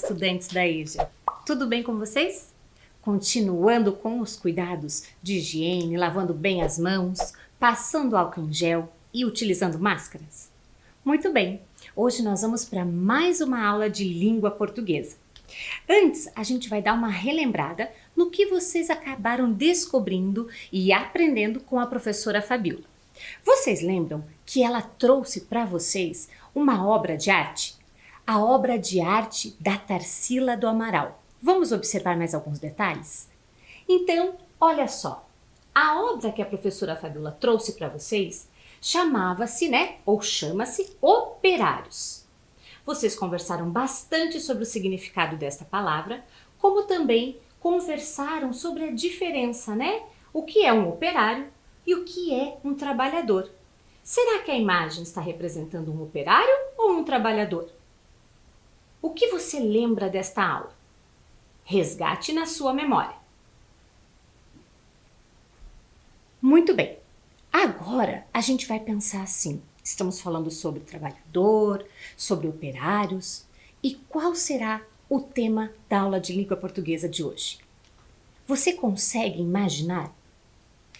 estudantes da EJA! Tudo bem com vocês? Continuando com os cuidados de higiene, lavando bem as mãos, passando álcool em gel e utilizando máscaras? Muito bem! Hoje nós vamos para mais uma aula de língua portuguesa. Antes, a gente vai dar uma relembrada no que vocês acabaram descobrindo e aprendendo com a professora Fabiola. Vocês lembram que ela trouxe para vocês uma obra de arte? A obra de arte da Tarsila do Amaral. Vamos observar mais alguns detalhes? Então, olha só. A obra que a professora Fabiola trouxe para vocês chamava-se, ou chama-se Operários. Vocês conversaram bastante sobre o significado desta palavra, como também conversaram sobre a diferença, O que é um operário e o que é um trabalhador. Será que a imagem está representando um operário ou um trabalhador? O que você lembra desta aula? Resgate na sua memória. Muito bem. Agora a gente vai pensar assim. Estamos falando sobre trabalhador, sobre operários. E qual será o tema da aula de língua portuguesa de hoje? Você consegue imaginar?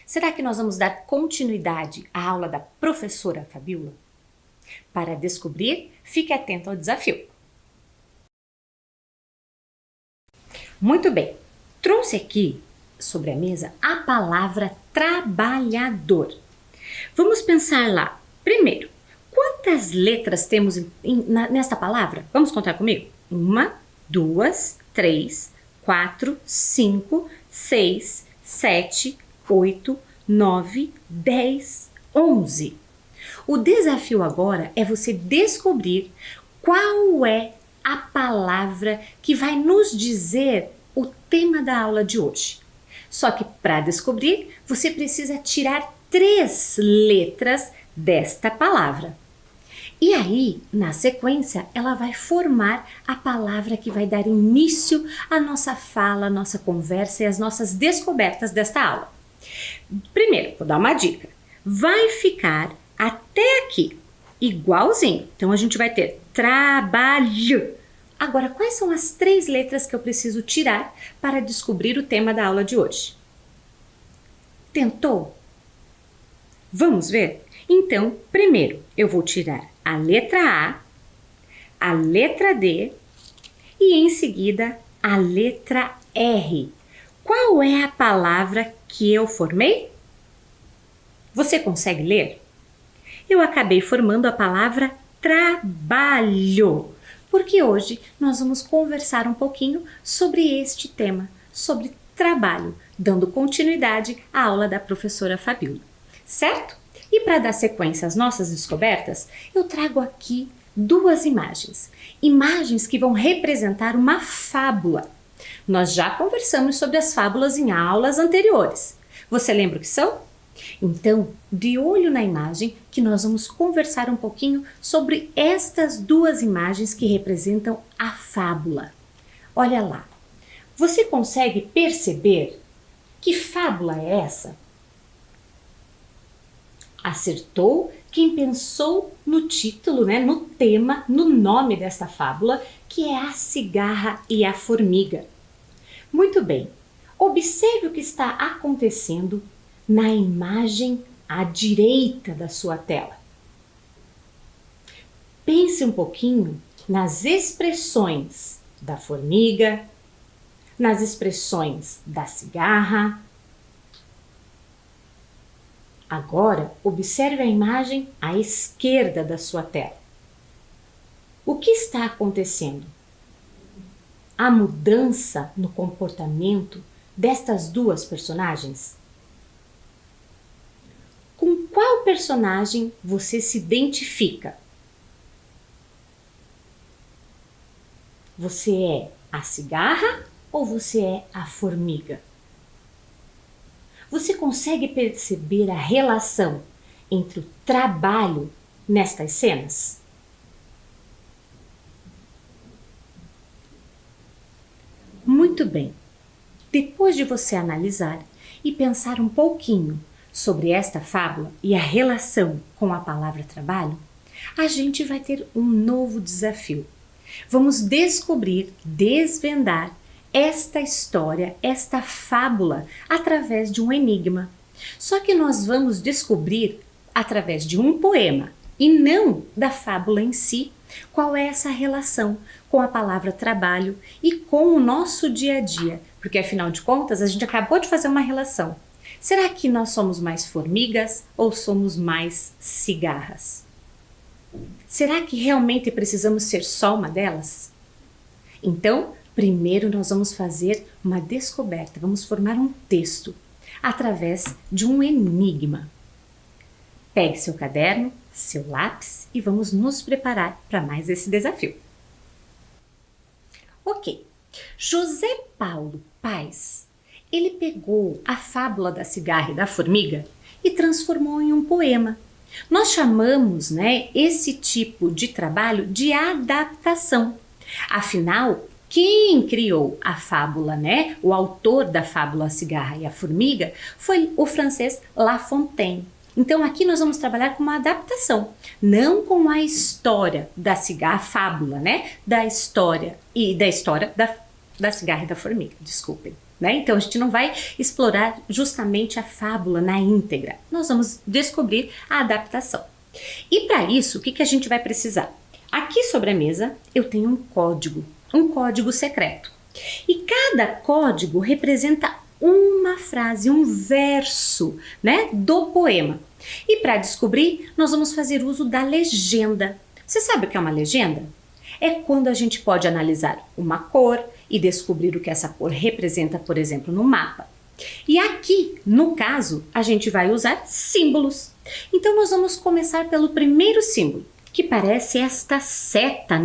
Será que nós vamos dar continuidade à aula da professora Fabiola? Para descobrir, fique atento ao desafio. Muito bem, trouxe aqui sobre a mesa a palavra trabalhador. Vamos pensar lá. Primeiro, quantas letras temos nesta palavra? Vamos contar comigo? 1, 2, 3, 4, 5, 6, 7, 8, 9, 10, 11. O desafio agora é você descobrir qual é a palavra que vai nos dizer o tema da aula de hoje. Só que para descobrir, você precisa tirar 3 letras desta palavra. E aí, na sequência, ela vai formar a palavra que vai dar início à nossa fala, à nossa conversa e às nossas descobertas desta aula. Primeiro, vou dar uma dica. Vai ficar até aqui, igualzinho. Então, a gente vai ter trabalho. Agora, quais são as 3 letras que eu preciso tirar para descobrir o tema da aula de hoje? Tentou? Vamos ver? Então, primeiro, eu vou tirar a letra a letra D e, em seguida, a letra R. Qual é a palavra que eu formei? Você consegue ler? Eu acabei formando a palavra trabalho, porque hoje nós vamos conversar um pouquinho sobre este tema, sobre trabalho, dando continuidade à aula da professora Fabiola, certo? E para dar sequência às nossas descobertas, eu trago aqui 2 imagens. Imagens que vão representar uma fábula. Nós já conversamos sobre as fábulas em aulas anteriores. Você lembra o que são? Então, de olho na imagem que nós vamos conversar um pouquinho sobre estas 2 imagens que representam a fábula. Olha lá. Você consegue perceber que fábula é essa? Acertou quem pensou no título, no tema, no nome desta fábula, que é A Cigarra e a Formiga. Muito bem, observe o que está acontecendo na imagem à direita da sua tela. Pense um pouquinho nas expressões da formiga, nas expressões da cigarra. Agora, observe a imagem à esquerda da sua tela. O que está acontecendo? A mudança no comportamento destas 2 personagens? Com qual personagem você se identifica? Você é a cigarra ou você é a formiga? Você consegue perceber a relação entre o trabalho nestas cenas? Muito bem. Depois de você analisar e pensar um pouquinho sobre esta fábula e a relação com a palavra trabalho, a gente vai ter um novo desafio. Vamos descobrir, desvendar esta história, esta fábula, através de um enigma. Só que nós vamos descobrir através de um poema e não da fábula em si, qual é essa relação com a palavra trabalho e com o nosso dia a dia, porque afinal de contas a gente acabou de fazer uma relação. Será que nós somos mais formigas ou somos mais cigarras? Será que realmente precisamos ser só uma delas? Então, primeiro nós vamos fazer uma descoberta, vamos formar um texto através de um enigma. Pegue seu caderno, seu lápis e vamos nos preparar para mais esse desafio. Ok, José Paulo Paes, ele pegou a fábula da cigarra e da formiga e transformou em um poema. Nós chamamos, esse tipo de trabalho de adaptação. Afinal, quem criou a fábula, o autor da fábula A Cigarra e a Formiga, foi o francês La Fontaine. Então aqui nós vamos trabalhar com uma adaptação, não com a história da cigarra, a fábula, da história da cigarra e da formiga, desculpem. Então a gente não vai explorar justamente a fábula na íntegra, nós vamos descobrir a adaptação. E para isso, o que a gente vai precisar? Aqui sobre a mesa eu tenho um código secreto. E cada código representa uma frase, um verso, do poema. E para descobrir, nós vamos fazer uso da legenda. Você sabe o que é uma legenda? É quando a gente pode analisar uma cor e descobrir o que essa cor representa, por exemplo, no mapa. E aqui, no caso, a gente vai usar símbolos. Então, nós vamos começar pelo primeiro símbolo, que parece esta seta,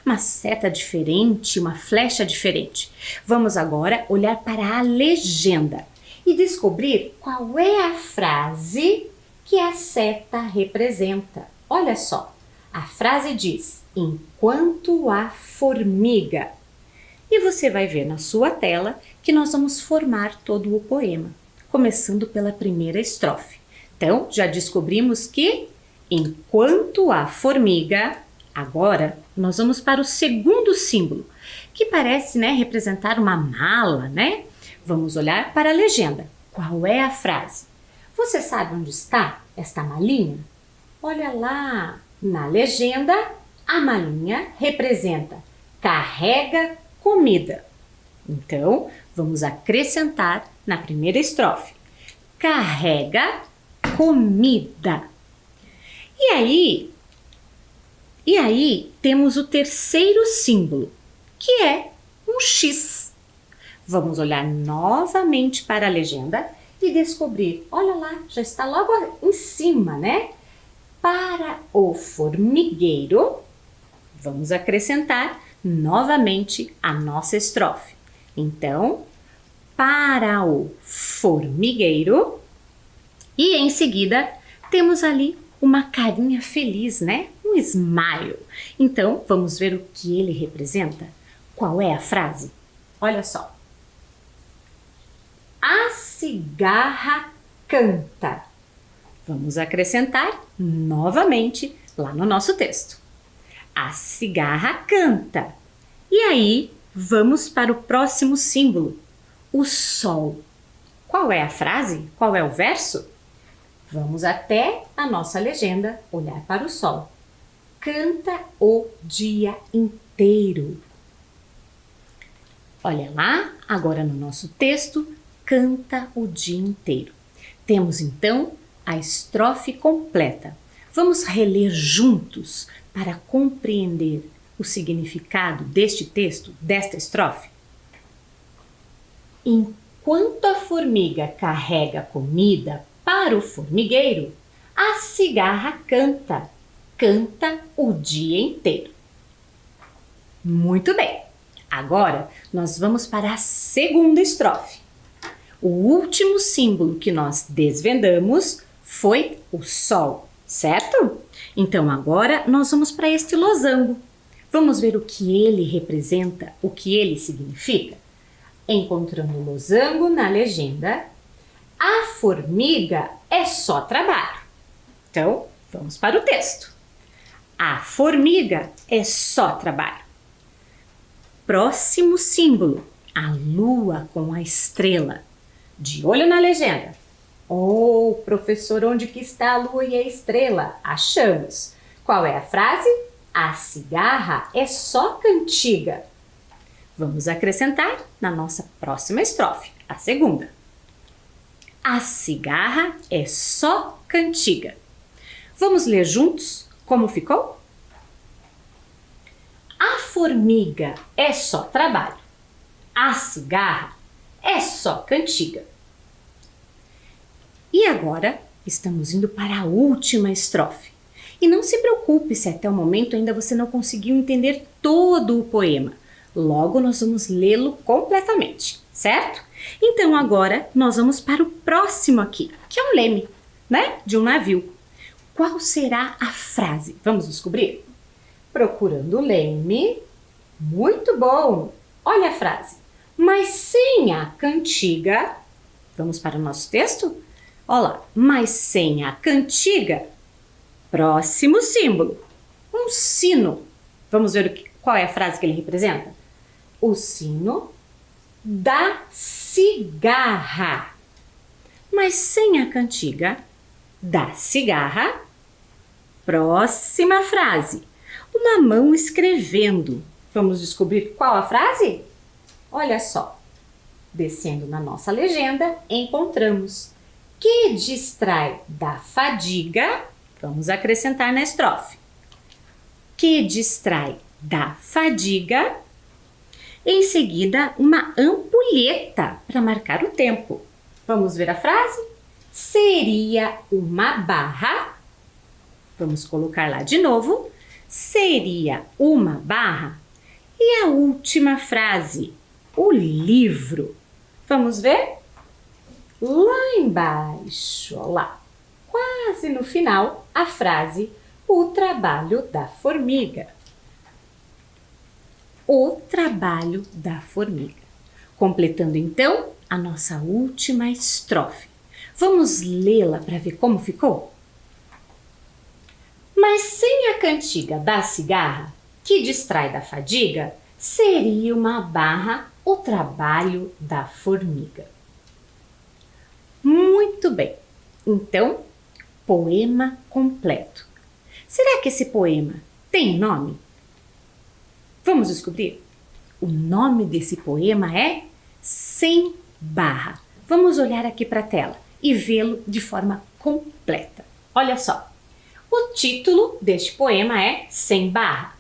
Uma seta diferente, uma flecha diferente. Vamos agora olhar para a legenda e descobrir qual é a frase que a seta representa. Olha só, a frase diz: enquanto a formiga. E você vai ver na sua tela que nós vamos formar todo o poema, começando pela primeira estrofe. Então, já descobrimos que enquanto a formiga, agora nós vamos para o segundo símbolo, que parece representar uma mala, Vamos olhar para a legenda. Qual é a frase? Você sabe onde está esta malinha? Olha lá, na legenda, a malinha representa carrega comida. Então, vamos acrescentar na primeira estrofe. Carrega comida. E aí temos o terceiro símbolo, que é um X. Vamos olhar novamente para a legenda e descobrir, olha lá, já está logo em cima, Para o formigueiro, vamos acrescentar novamente a nossa estrofe. Então, para o formigueiro, e em seguida temos ali uma carinha feliz, Um smile. Então, vamos ver o que ele representa? Qual é a frase? Olha só. A cigarra canta. Vamos acrescentar novamente lá no nosso texto. A cigarra canta. E aí, vamos para o próximo símbolo, o sol. Qual é a frase? Qual é o verso? Vamos até a nossa legenda olhar para o sol. Canta o dia inteiro. Olha lá, agora no nosso texto, canta o dia inteiro. Temos então a estrofe completa. Vamos reler juntos para compreender o significado deste texto, desta estrofe? Enquanto a formiga carrega comida para o formigueiro, a cigarra canta, canta o dia inteiro. Muito bem, agora nós vamos para a segunda estrofe. O último símbolo que nós desvendamos foi o sol, certo? Então agora nós vamos para este losango. Vamos ver o que ele representa, o que ele significa? Encontrando o losango na legenda, a formiga é só trabalho. Então, vamos para o texto. A formiga é só trabalho. próximo símbolo, a lua com a estrela. De olho na legenda. Oh, professor, onde que está a lua e a estrela? Achamos. Qual é a frase? A cigarra é só cantiga. Vamos acrescentar na nossa próxima estrofe, a segunda. A cigarra é só cantiga. Vamos ler juntos como ficou? A formiga é só trabalho. A cigarra é só cantiga. E agora estamos indo para a última estrofe. E não se preocupe se até o momento ainda você não conseguiu entender todo o poema. Logo nós vamos lê-lo completamente, certo? Então agora nós vamos para o próximo aqui, que é um leme, né? De um navio. Qual será a frase? Vamos descobrir? Procurando o leme. Muito bom! Olha a frase. Mas sem a cantiga. Vamos para o nosso texto? Olha lá. Mas sem a cantiga. Próximo símbolo. Um sino. Vamos ver qual é a frase que ele representa? O sino da cigarra. Mas sem a cantiga da cigarra. Próxima frase. Uma mão escrevendo. Vamos descobrir qual a frase? Olha só. Descendo na nossa legenda, encontramos que distrai da fadiga. Vamos acrescentar na estrofe. Que distrai da fadiga. Em seguida, uma ampulheta para marcar o tempo. Vamos ver a frase? Seria uma barra. Vamos colocar lá de novo. Seria uma barra. E a última frase, o livro. Vamos ver? Lá embaixo, ó lá, quase no final, a frase o trabalho da formiga. O trabalho da formiga. Completando então a nossa última estrofe. Vamos lê-la para ver como ficou? Mas sem a cantiga da cigarra, que distrai da fadiga, seria uma barra o trabalho da formiga. Muito bem. Então, poema completo. Será que esse poema tem nome? Vamos descobrir? O nome desse poema é Sem Barra. Vamos olhar aqui para a tela e vê-lo de forma completa. Olha só. O título deste poema é Sem Barra.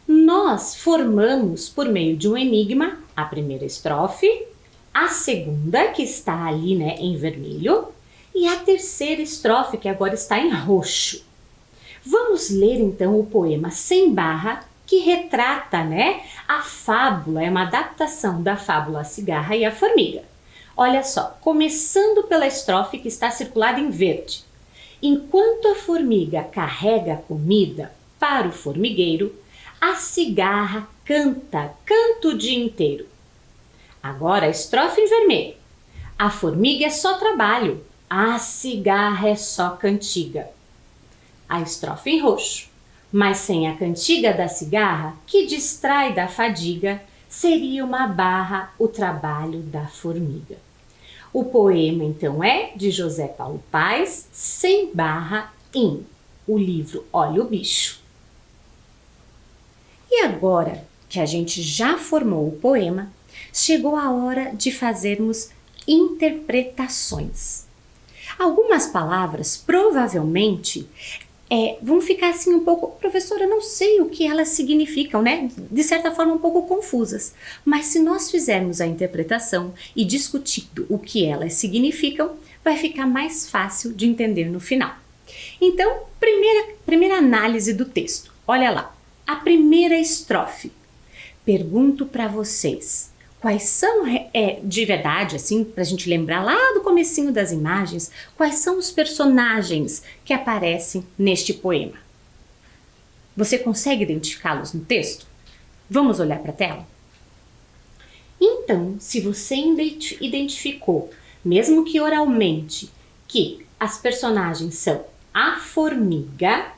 Nós formamos por meio de um enigma a primeira estrofe, a segunda, que está ali, né, em vermelho, e a terceira estrofe, que agora está em roxo. Vamos ler então o poema Sem Barra, que retrata, né, a fábula, é uma adaptação da fábula A Cigarra e a Formiga. Olha só, começando pela estrofe que está circulada em verde. Enquanto a formiga carrega a comida para o formigueiro, a cigarra canta o dia inteiro. Agora a estrofe em vermelho. A formiga é só trabalho, a cigarra é só cantiga. A estrofe em roxo. Mas sem a cantiga da cigarra, que distrai da fadiga, seria uma barra o trabalho da formiga. O poema, então, é de José Paulo Paes, Sem Barra, em o livro Olha o Bicho. E agora que a gente já formou o poema, chegou a hora de fazermos interpretações. Algumas palavras provavelmente vão ficar assim um pouco, professora, não sei o que elas significam, né? De certa forma um pouco confusas. Mas se nós fizermos a interpretação e discutindo o que elas significam, vai ficar mais fácil de entender no final. Então, primeira análise do texto. Olha lá, a primeira estrofe. Pergunto para vocês, quais são, de verdade, assim, para a gente lembrar lá do comecinho das imagens, quais são os personagens que aparecem neste poema? Você consegue identificá-los no texto? Vamos olhar para a tela? Então, se você identificou, mesmo que oralmente, que as personagens são a formiga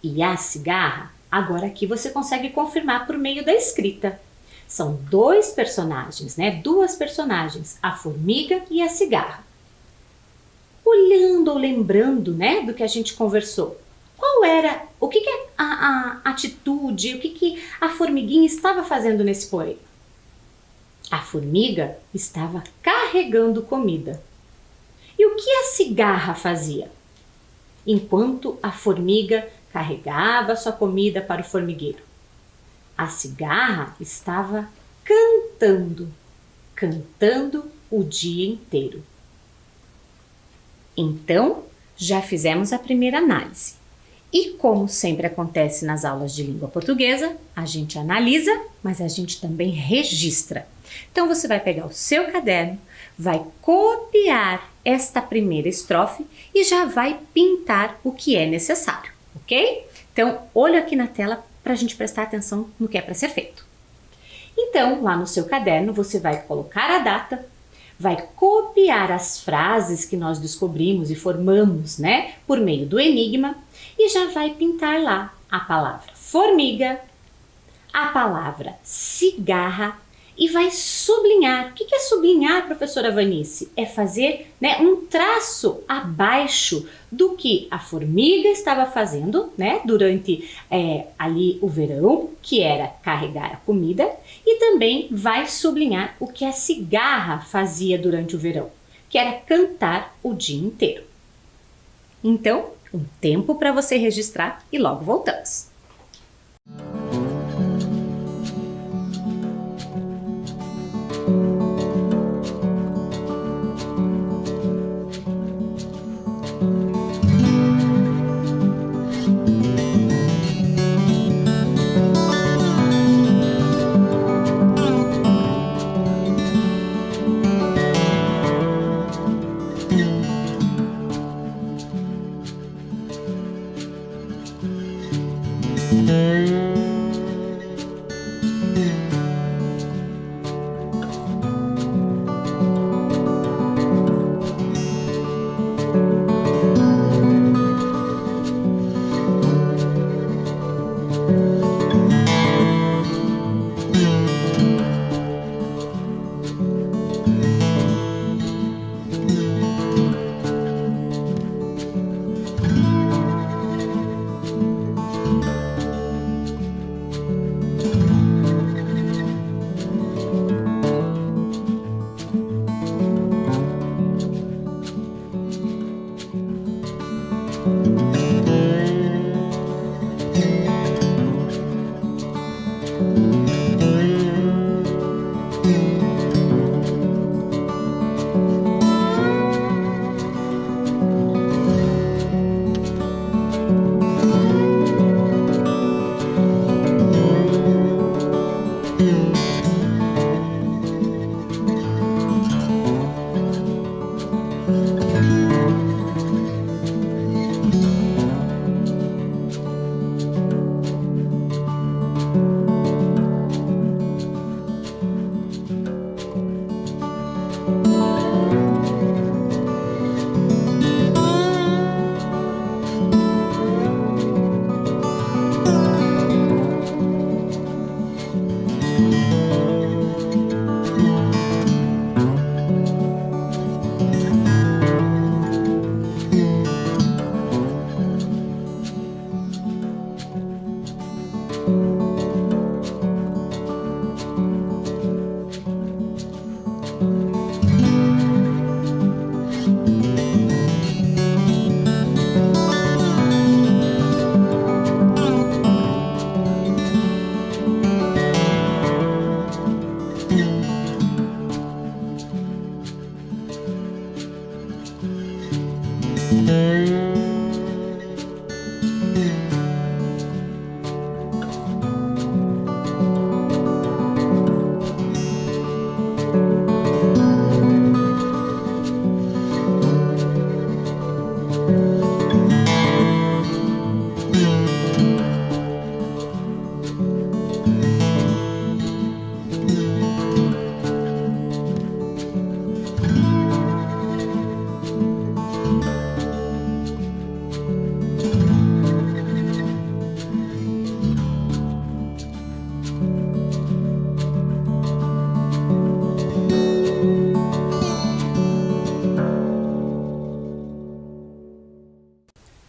e a cigarra, agora aqui você consegue confirmar por meio da escrita. São dois personagens, né? Duas personagens, a formiga e a cigarra. Olhando ou lembrando, né, do que a gente conversou, qual era, o que a atitude, o que a formiguinha estava fazendo nesse poema? A formiga estava carregando comida. E o que a cigarra fazia? Enquanto a formiga carregava sua comida para o formigueiro, a cigarra estava cantando, cantando o dia inteiro. Então, já fizemos a primeira análise. E como sempre acontece nas aulas de língua portuguesa, a gente analisa, mas a gente também registra. Então, você vai pegar o seu caderno, vai copiar esta primeira estrofe e já vai pintar o que é necessário, ok? Então, olho aqui na tela para a gente prestar atenção no que é para ser feito. Então, lá no seu caderno, você vai colocar a data, vai copiar as frases que nós descobrimos e formamos, né, por meio do enigma e já vai pintar lá a palavra formiga, a palavra cigarra e vai sublinhar. O que é sublinhar, professora Vanice? É fazer, né, um traço abaixo do que a formiga estava fazendo, né, durante ali o verão, que era carregar a comida, e também vai sublinhar o que a cigarra fazia durante o verão, que era cantar o dia inteiro. Então, um tempo para você registrar e logo voltamos.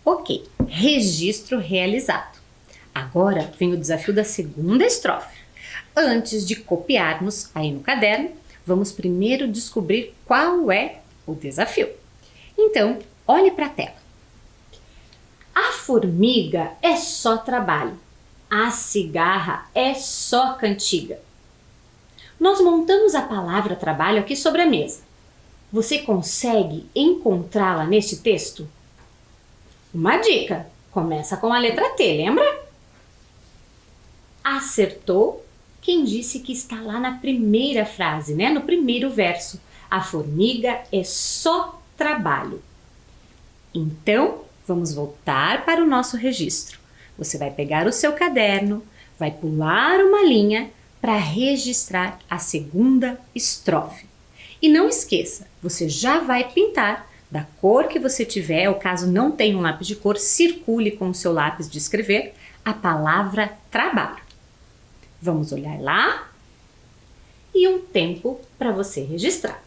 Ok, registro realizado. Agora vem o desafio da segunda estrofe. Antes de copiarmos aí no caderno, vamos primeiro descobrir qual é o desafio. Então, olhe para a tela. A formiga é só trabalho, a cigarra é só cantiga. Nós montamos a palavra trabalho aqui sobre a mesa. Você consegue encontrá-la neste texto? Uma dica, começa com a letra T, lembra? Acertou quem disse que está lá na primeira frase, né? No primeiro verso. A formiga é só trabalho. Então, vamos voltar para o nosso registro. Você vai pegar o seu caderno, vai pular uma linha para registrar a segunda estrofe. E não esqueça, você já vai pintar da cor que você tiver, ou caso não tenha um lápis de cor, circule com o seu lápis de escrever a palavra trabalho. Vamos olhar lá e um tempo para você registrar.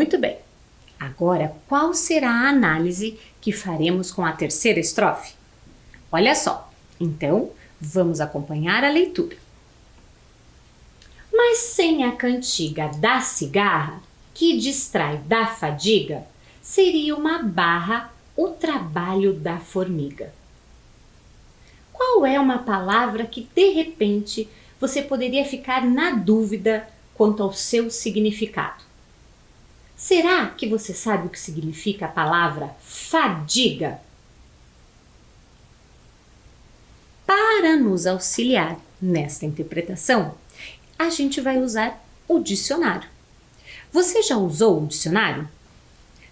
Muito bem. Agora, qual será a análise que faremos com a terceira estrofe? Olha só. Então, vamos acompanhar a leitura. Mas sem a cantiga da cigarra, que distrai da fadiga, seria uma barra o trabalho da formiga. Qual é uma palavra que, de repente, você poderia ficar na dúvida quanto ao seu significado? Será que você sabe o que significa a palavra fadiga? Para nos auxiliar nesta interpretação, a gente vai usar o dicionário. Você já usou o dicionário?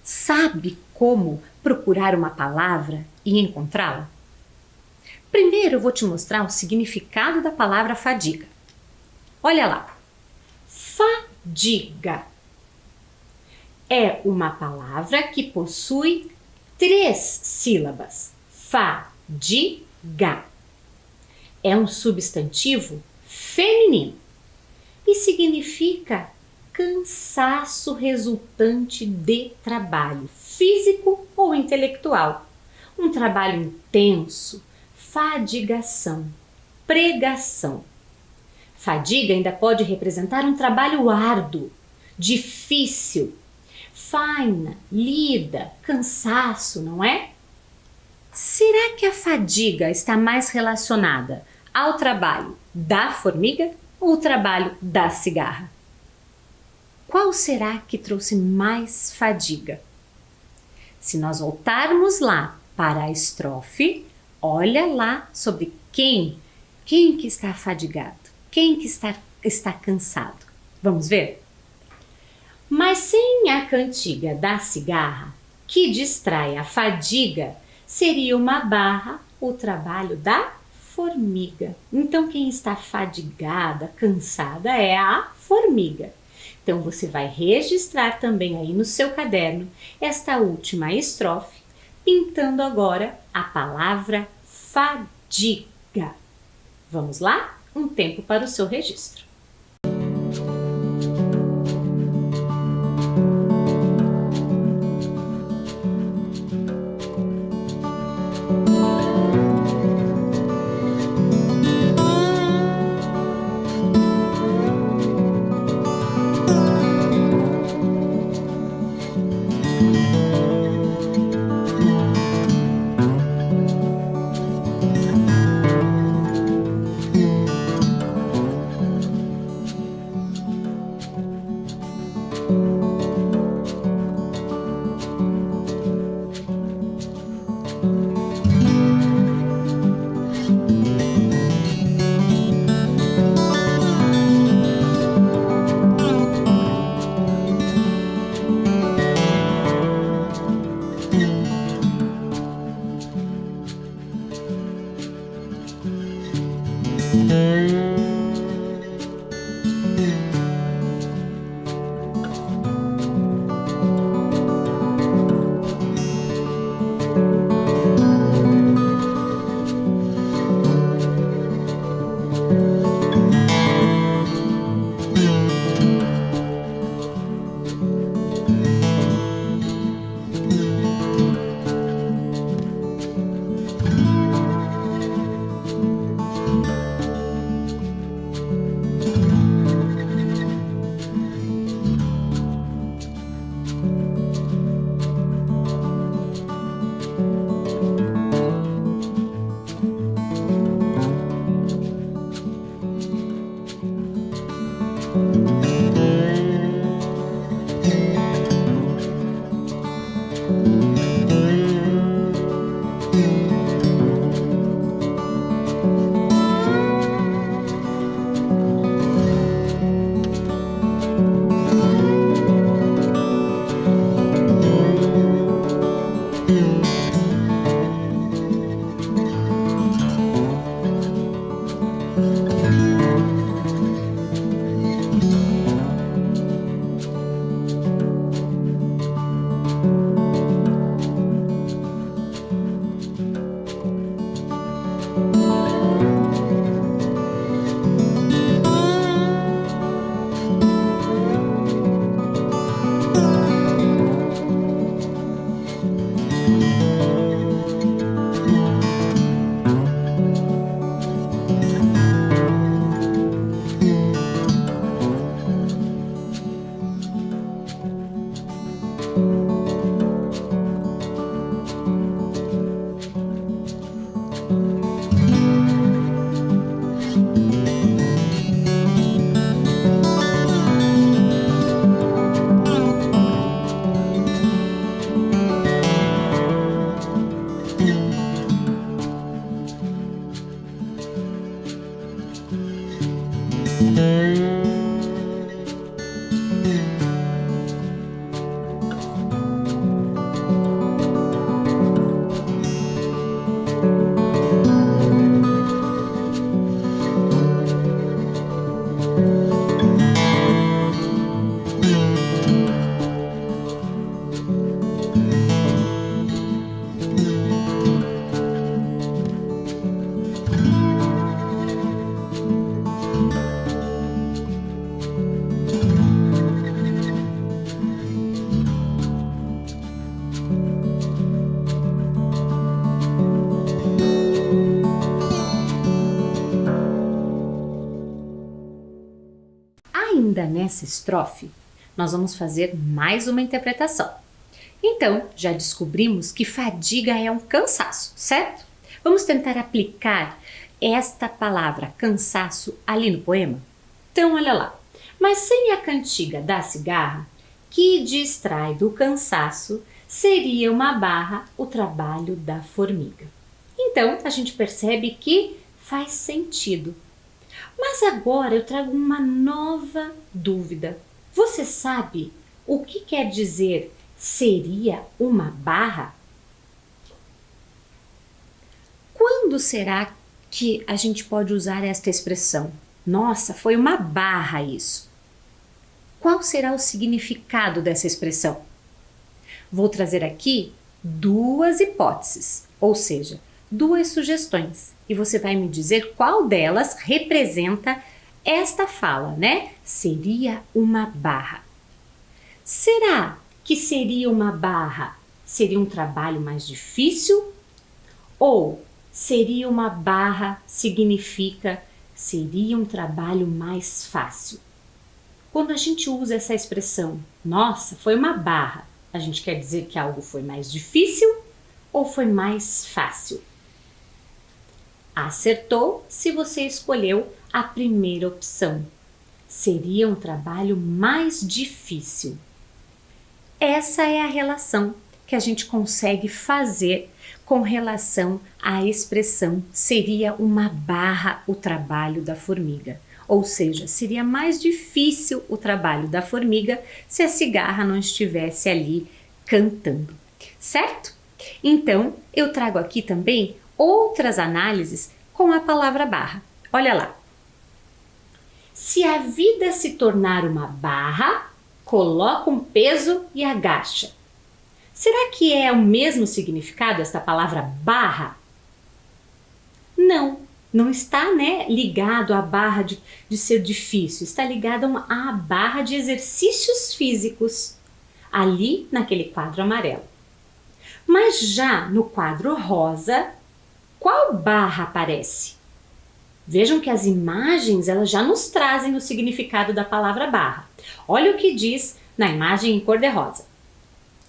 Sabe como procurar uma palavra e encontrá-la? Primeiro eu vou te mostrar o significado da palavra fadiga. Olha lá. Fadiga é uma palavra que possui 3 sílabas. Fadiga. É um substantivo feminino e significa cansaço resultante de trabalho físico ou intelectual. Um trabalho intenso, fadigação, pregação. Fadiga ainda pode representar um trabalho árduo, difícil, faina, lida, cansaço, não é? Será que a fadiga está mais relacionada ao trabalho da formiga ou ao trabalho da cigarra? Qual será que trouxe mais fadiga? Se nós voltarmos lá para a estrofe, olha lá sobre quem que está fadigado, quem que está cansado. Vamos ver? Mas sem a cantiga da cigarra, que distrai a fadiga, seria uma barra o trabalho da formiga. Então quem está fadigada, cansada é a formiga. Então você vai registrar também aí no seu caderno esta última estrofe, pintando agora a palavra fadiga. Vamos lá? Um tempo para o seu registro. ainda nessa estrofe, nós vamos fazer mais uma interpretação. Então, já descobrimos que fadiga é um cansaço, certo? Vamos tentar aplicar esta palavra cansaço ali no poema? Então, olha lá. Mas sem a cantiga da cigarra, que distrai do cansaço, seria uma barra o trabalho da formiga. Então, a gente percebe que faz sentido. Mas agora eu trago uma nova dúvida. Você sabe o que quer dizer seria uma barra? Quando será que a gente pode usar esta expressão? Nossa, foi uma barra isso. Qual será o significado dessa expressão? Vou trazer aqui duas hipóteses, ou seja, duas sugestões, e você vai me dizer qual delas representa esta fala, né? Seria uma barra. Será que seria uma barra? Seria um trabalho mais difícil? Ou seria uma barra significa seria um trabalho mais fácil? Quando a gente usa essa expressão, nossa, foi uma barra, a gente quer dizer que algo foi mais difícil ou foi mais fácil? Acertou se você escolheu a primeira opção. Seria um trabalho mais difícil. Essa é a relação que a gente consegue fazer com relação à expressão seria uma barra o trabalho da formiga. Ou seja, seria mais difícil o trabalho da formiga se a cigarra não estivesse ali cantando, certo? Então, eu trago aqui também outras análises com a palavra barra. Olha lá. Se a vida se tornar uma barra, coloca um peso e agacha. Será que é o mesmo significado esta palavra barra? Não está, né, ligado à barra de ser difícil, está ligado à barra de exercícios físicos, ali naquele quadro amarelo. Mas já no quadro rosa, qual barra aparece? Vejam que as imagens elas já nos trazem o significado da palavra barra. Olha o que diz na imagem em cor-de-rosa.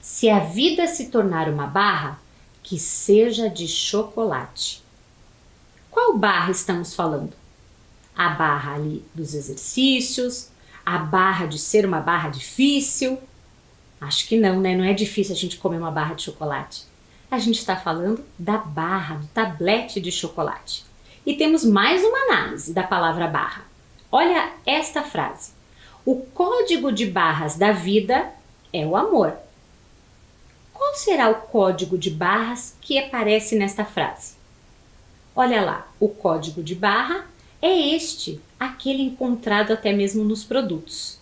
Se a vida se tornar uma barra, que seja de chocolate. Qual barra estamos falando? A barra ali dos exercícios, a barra de ser uma barra difícil? Acho que não, né? Não é difícil a gente comer uma barra de chocolate. A gente está falando da barra, do tablete de chocolate. E temos mais uma análise da palavra barra. Olha esta frase. O código de barras da vida é o amor. Qual será o código de barras que aparece nesta frase? Olha lá, o código de barra é este, aquele encontrado até mesmo nos produtos.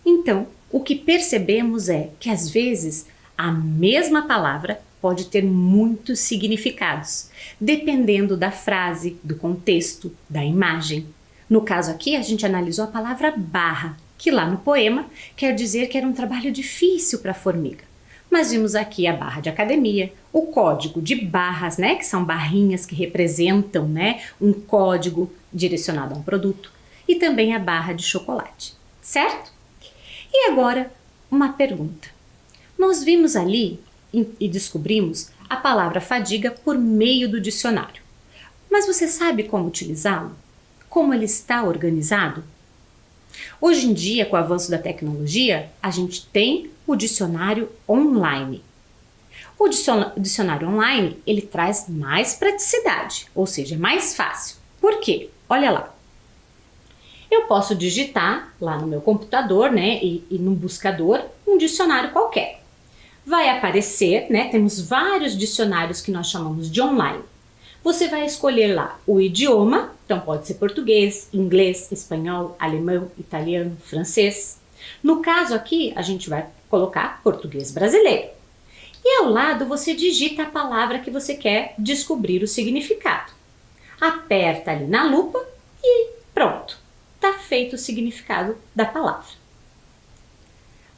Então, o que percebemos é que às vezes a mesma palavra pode ter muitos significados, dependendo da frase, do contexto, da imagem. No caso aqui, a gente analisou a palavra barra, que lá no poema quer dizer que era um trabalho difícil para a formiga. Mas vimos aqui a barra de academia, o código de barras, né, que são barrinhas que representam, né, um código direcionado a um produto, e também a barra de chocolate, certo? E agora, uma pergunta. Nós vimos ali e descobrimos a palavra fadiga por meio do dicionário. Mas você sabe como utilizá-lo? Como ele está organizado? Hoje em dia, com o avanço da tecnologia, a gente tem o dicionário online. O dicionário online, ele traz mais praticidade, ou seja, mais fácil. Por quê? Olha lá. Eu posso digitar lá no meu computador, né, e no buscador, um dicionário qualquer. Vai aparecer, né, temos vários dicionários que nós chamamos de online. Você vai escolher lá o idioma, então pode ser português, inglês, espanhol, alemão, italiano, francês. No caso aqui, a gente vai colocar português brasileiro. E ao lado você digita a palavra que você quer descobrir o significado. Aperta ali na lupa e pronto, está feito o significado da palavra.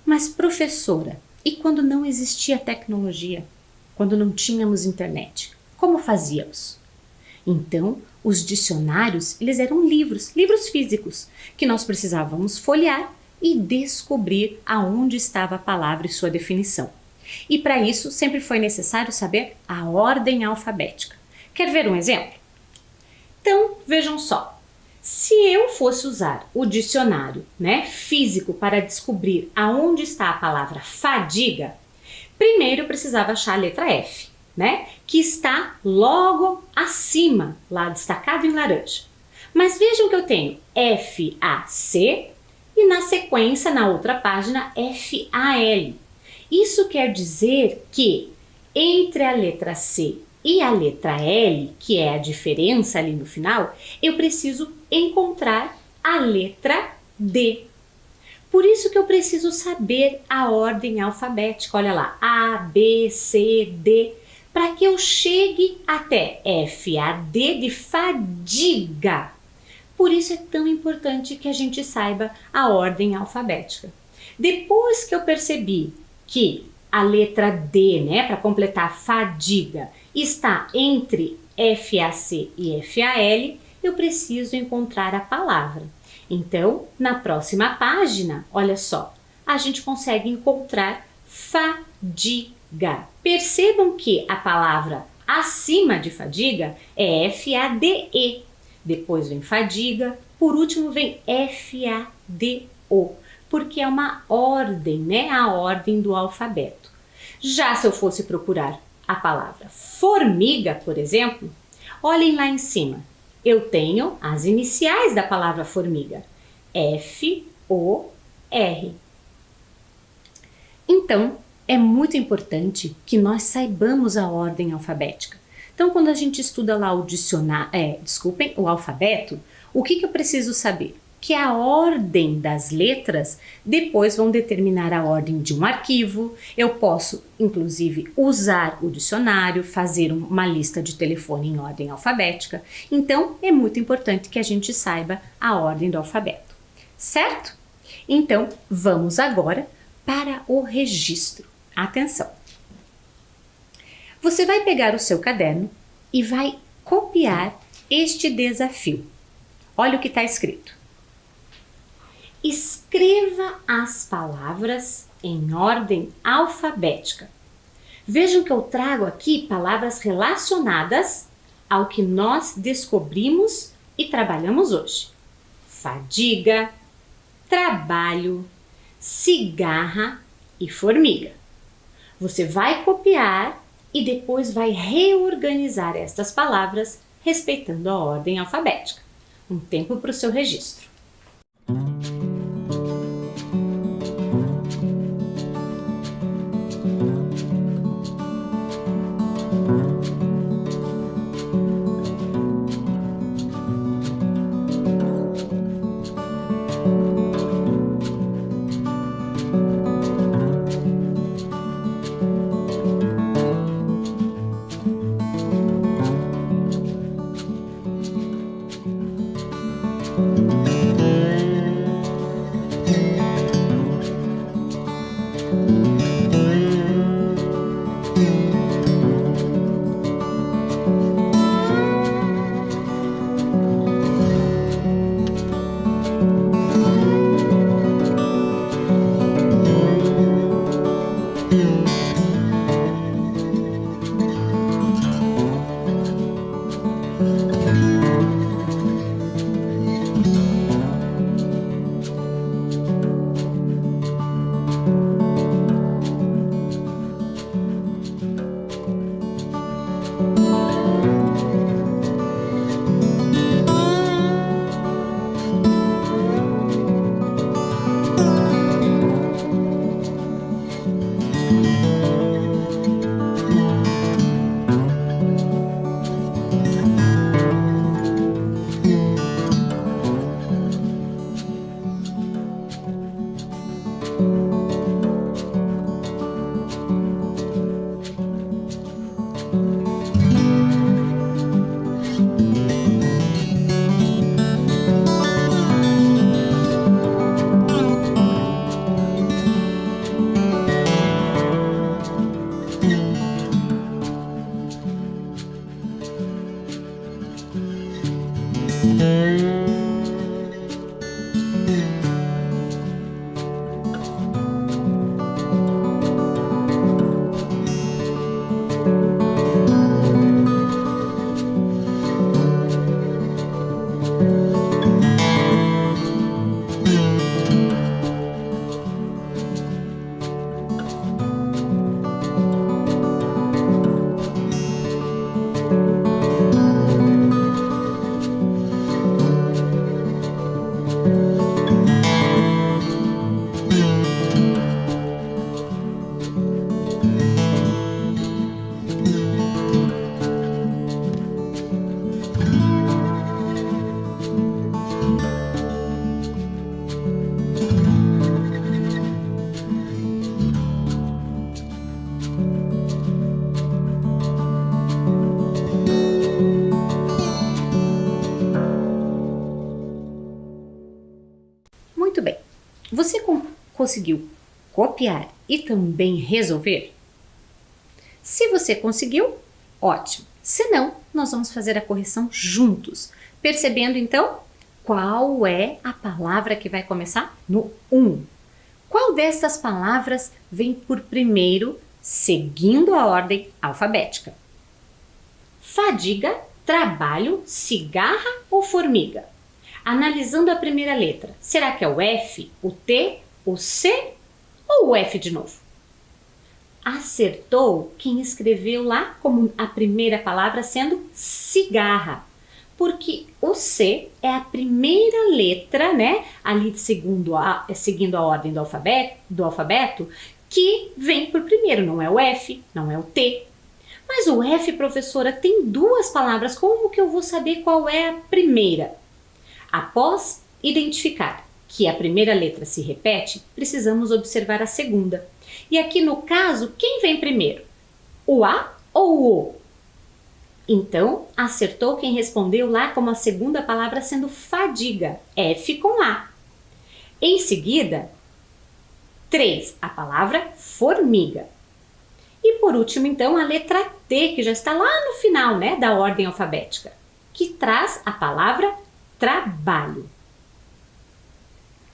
Mas professora, e quando não existia tecnologia? Quando não tínhamos internet? Como fazíamos? Então, os dicionários, eles eram livros físicos, que nós precisávamos folhear e descobrir aonde estava a palavra e sua definição. E para isso, sempre foi necessário saber a ordem alfabética. Quer ver um exemplo? Então, vejam só. Se eu fosse usar o dicionário, físico para descobrir aonde está a palavra fadiga, primeiro eu precisava achar a letra F, que está logo acima, lá destacado em laranja. Mas vejam que eu tenho F-A-C e na sequência, na outra página, F-A-L. Isso quer dizer que entre a letra C e a letra L, que é a diferença ali no final, eu preciso encontrar a letra D. Por isso que eu preciso saber a ordem alfabética. Olha lá, A, B, C, D, para que eu chegue até F, A, D de fadiga. Por isso é tão importante que a gente saiba a ordem alfabética. Depois que eu percebi que a letra D, para completar fadiga, está entre FAC e FAL, eu preciso encontrar a palavra. Então, na próxima página, olha só, a gente consegue encontrar fadiga. Percebam que a palavra acima de fadiga é FADE, depois vem fadiga, por último vem FADO, porque é uma ordem, a ordem do alfabeto. Já se eu fosse procurar a palavra formiga, por exemplo, olhem lá em cima. Eu tenho as iniciais da palavra formiga, F-O-R. Então, é muito importante que nós saibamos a ordem alfabética. Então, quando a gente estuda lá o alfabeto, o que eu preciso saber? Que a ordem das letras depois vão determinar a ordem de um arquivo. Eu posso, inclusive, usar o dicionário, fazer uma lista de telefone em ordem alfabética. Então, é muito importante que a gente saiba a ordem do alfabeto, certo? Então, vamos agora para o registro. Atenção! Você vai pegar o seu caderno e vai copiar este desafio. Olha o que está escrito. Escreva as palavras em ordem alfabética. Vejam que eu trago aqui palavras relacionadas ao que nós descobrimos e trabalhamos hoje. Fadiga, trabalho, cigarra e formiga. Você vai copiar e depois vai reorganizar estas palavras respeitando a ordem alfabética. Um tempo para o seu registro. Muito bem. Você conseguiu copiar e também resolver? Se você conseguiu, ótimo. Se não, nós vamos fazer a correção juntos, percebendo então qual é a palavra que vai começar no 1. Qual destas palavras vem por primeiro, seguindo a ordem alfabética? Fadiga, trabalho, cigarra ou formiga? Analisando a primeira letra, será que é o F, o T, o C ou o F de novo? Acertou quem escreveu lá como a primeira palavra sendo cigarra, porque o C é a primeira letra, né, ali seguindo a ordem do alfabeto, que vem por primeiro, não é o F, não é o T. Mas o F, professora, tem duas palavras, como que eu vou saber qual é a primeira? Após identificar que a primeira letra se repete, precisamos observar a segunda. E aqui no caso, quem vem primeiro? O A ou o O? Então, acertou quem respondeu lá como a segunda palavra sendo fadiga, F com A. Em seguida, 3, a palavra formiga. E por último, então, a letra T, que já está lá no final, né, da ordem alfabética, que traz a palavra trabalho.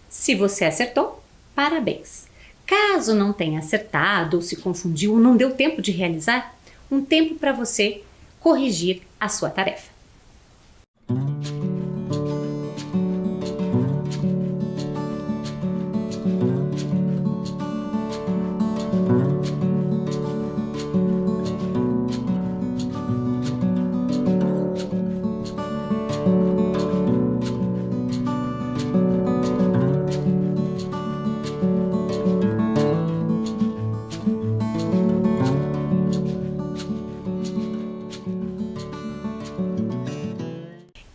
Se você acertou, parabéns! Caso não tenha acertado ou se confundiu ou não deu tempo de realizar, um tempo para você corrigir a sua tarefa.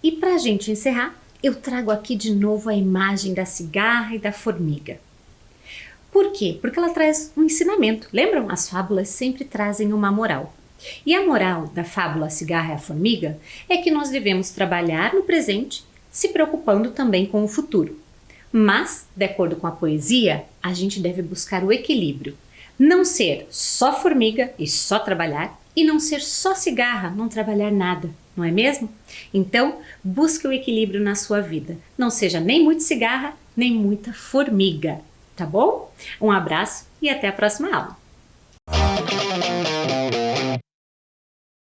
E para a gente encerrar, eu trago aqui de novo a imagem da cigarra e da formiga. Por quê? Porque ela traz um ensinamento. Lembram? As fábulas sempre trazem uma moral. E a moral da fábula Cigarra e a Formiga é que nós devemos trabalhar no presente, se preocupando também com o futuro. Mas, de acordo com a poesia, a gente deve buscar o equilíbrio. Não ser só formiga e só trabalhar, e não ser só cigarra, não trabalhar nada, não é mesmo? Então, busque o equilíbrio na sua vida. Não seja nem muito cigarra, nem muita formiga, tá bom? Um abraço e até a próxima aula.